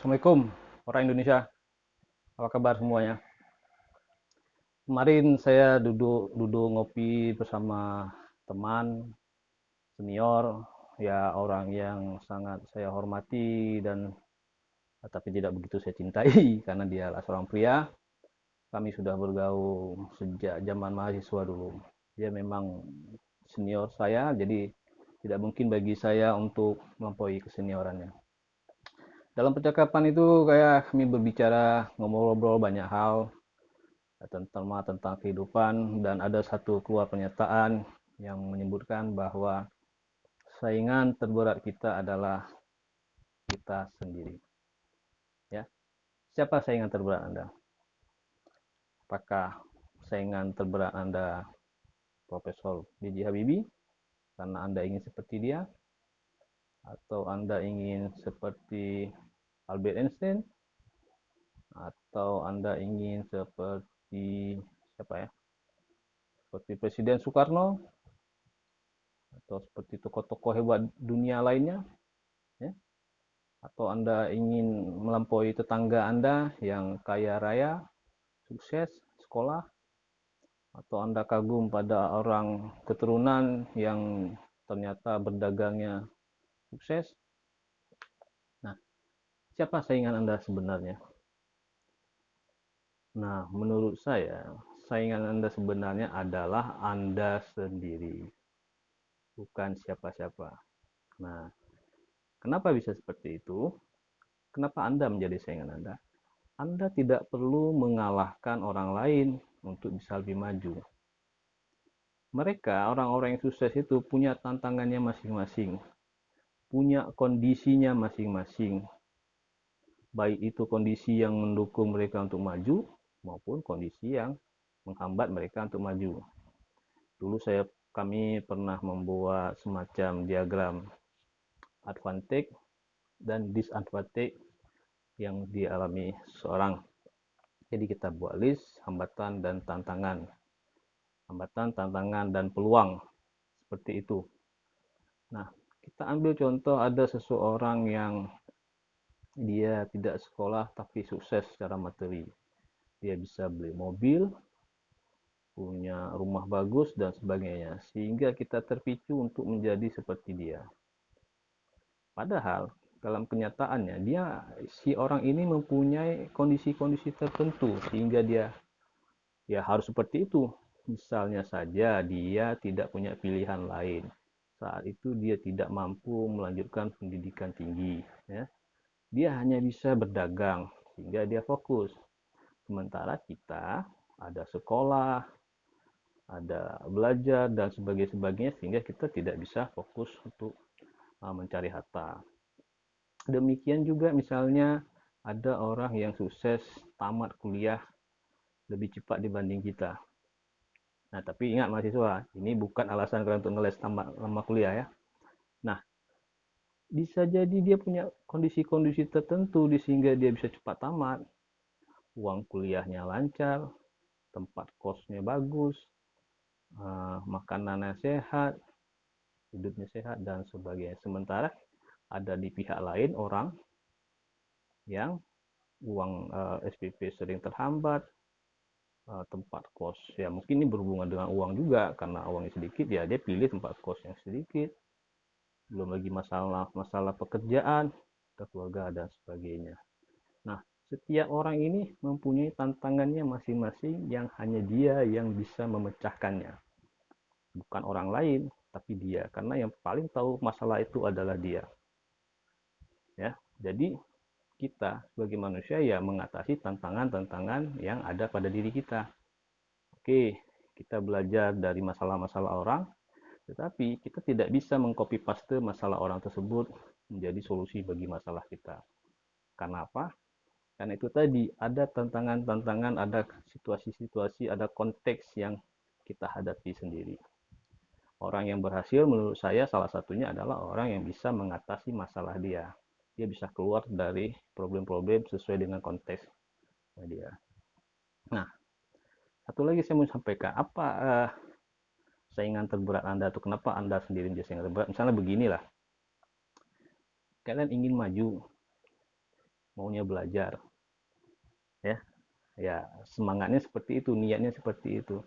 Assalamualaikum orang Indonesia, apa kabar semuanya? Kemarin saya duduk ngopi bersama teman senior, ya orang yang sangat saya hormati dan tapi tidak begitu saya cintai karena dia adalah seorang pria. Kami sudah bergaul sejak zaman mahasiswa dulu. Dia memang senior saya, jadi tidak mungkin bagi saya untuk melampaui keseniorannya. Dalam percakapan itu kayak kami berbicara, ngobrol-ngobrol banyak hal, tentang kehidupan, dan ada satu keluar pernyataan yang menyebutkan bahwa saingan terberat kita adalah kita sendiri. Ya, siapa saingan terberat Anda? Apakah saingan terberat Anda Profesor B.J. Habibie karena Anda ingin seperti dia, atau Anda ingin seperti Albert Einstein, atau Anda ingin seperti siapa ya? Seperti Presiden Soekarno, atau seperti tokoh-tokoh hebat dunia lainnya, ya? Atau Anda ingin melampaui tetangga Anda yang kaya raya, sukses, sekolah, atau Anda kagum pada orang keturunan yang ternyata berdagangnya sukses. Nah, siapa saingan Anda sebenarnya? Nah, menurut saya, saingan Anda sebenarnya adalah Anda sendiri, bukan siapa-siapa. Nah, kenapa bisa seperti itu? Kenapa Anda menjadi saingan Anda? Anda tidak perlu mengalahkan orang lain untuk bisa lebih maju. Mereka, orang-orang yang sukses itu punya tantangannya masing-masing, punya kondisinya masing-masing. Baik itu kondisi yang mendukung mereka untuk maju, maupun kondisi yang menghambat mereka untuk maju. Dulu kami pernah membuat semacam diagram advantage dan disadvantage yang dialami seorang. Jadi kita buat list hambatan dan tantangan. Hambatan, tantangan, dan peluang. Seperti itu. Nah, kita ambil contoh ada seseorang yang dia tidak sekolah tapi sukses secara materi. Dia bisa beli mobil, punya rumah bagus, dan sebagainya. Sehingga kita terpicu untuk menjadi seperti dia. Padahal, dalam kenyataannya, si orang ini mempunyai kondisi-kondisi tertentu sehingga dia ya harus seperti itu. Misalnya saja dia tidak punya pilihan lain. Saat itu dia tidak mampu melanjutkan pendidikan tinggi, ya. Dia hanya bisa berdagang sehingga dia fokus. Sementara kita ada sekolah, ada belajar dan sebagainya sehingga kita tidak bisa fokus untuk mencari harta. Demikian juga misalnya ada orang yang sukses tamat kuliah lebih cepat dibanding kita. Nah, tapi ingat mahasiswa, ini bukan alasan kalian untuk ngeles lama kuliah ya. Nah, bisa jadi dia punya kondisi-kondisi tertentu sehingga dia bisa cepat tamat. Uang kuliahnya lancar, tempat kosnya bagus, makanannya sehat, hidupnya sehat, dan sebagainya. Sementara ada di pihak lain orang yang uang SPP sering terhambat, tempat kos ya mungkin ini berhubungan dengan uang juga karena uangnya sedikit ya dia pilih tempat kos yang sedikit, belum lagi masalah pekerjaan, keluarga dan sebagainya. Nah, setiap orang ini mempunyai tantangannya masing-masing yang hanya dia yang bisa memecahkannya, bukan orang lain tapi dia, karena yang paling tahu masalah itu adalah dia, ya. Jadi kita sebagai manusia ya mengatasi tantangan-tantangan yang ada pada diri kita. Oke, kita belajar dari masalah-masalah orang, tetapi kita tidak bisa mengcopy paste masalah orang tersebut menjadi solusi bagi masalah kita. Karena apa? Karena itu tadi, ada tantangan-tantangan, ada situasi-situasi, ada konteks yang kita hadapi sendiri. Orang yang berhasil menurut saya salah satunya adalah orang yang bisa mengatasi masalah dia. Dia bisa keluar dari problem-problem sesuai dengan konteks dia. Nah, satu lagi saya mau sampaikan, apa saingan terberat Anda atau kenapa Anda sendiri menjadi saingan terberat? Misalnya beginilah, kalian ingin maju, maunya belajar, ya. Ya, semangatnya seperti itu, niatnya seperti itu.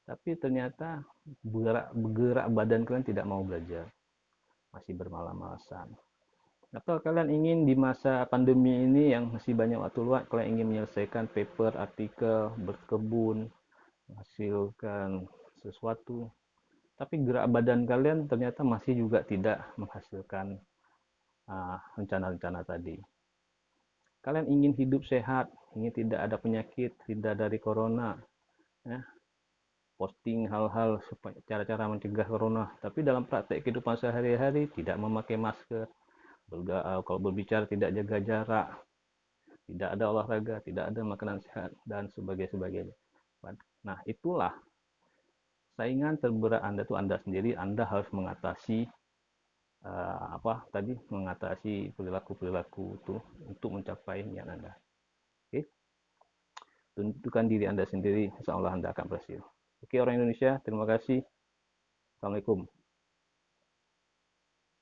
Tapi ternyata bergerak badan kalian tidak mau belajar, masih bermalas-malasan. Atau kalian ingin di masa pandemi ini yang masih banyak waktu luang, kalian ingin menyelesaikan paper, artikel, berkebun, menghasilkan sesuatu, tapi gerak badan kalian ternyata masih juga tidak menghasilkan rencana-rencana tadi. Kalian ingin hidup sehat, ingin tidak ada penyakit, tidak dari corona, ya, posting hal-hal supaya cara-cara mencegah corona, tapi dalam praktek kehidupan sehari-hari tidak memakai masker, kalau berbicara tidak jaga jarak, tidak ada olahraga, tidak ada makanan sehat, dan sebagainya. Nah, itulah saingan terberat Anda itu Anda sendiri. Anda harus mengatasi mengatasi perilaku-perilaku itu untuk mencapai niat Anda. Oke, tentukan diri Anda sendiri, insya Allah Anda akan berhasil. Oke, orang Indonesia, terima kasih. Assalamualaikum.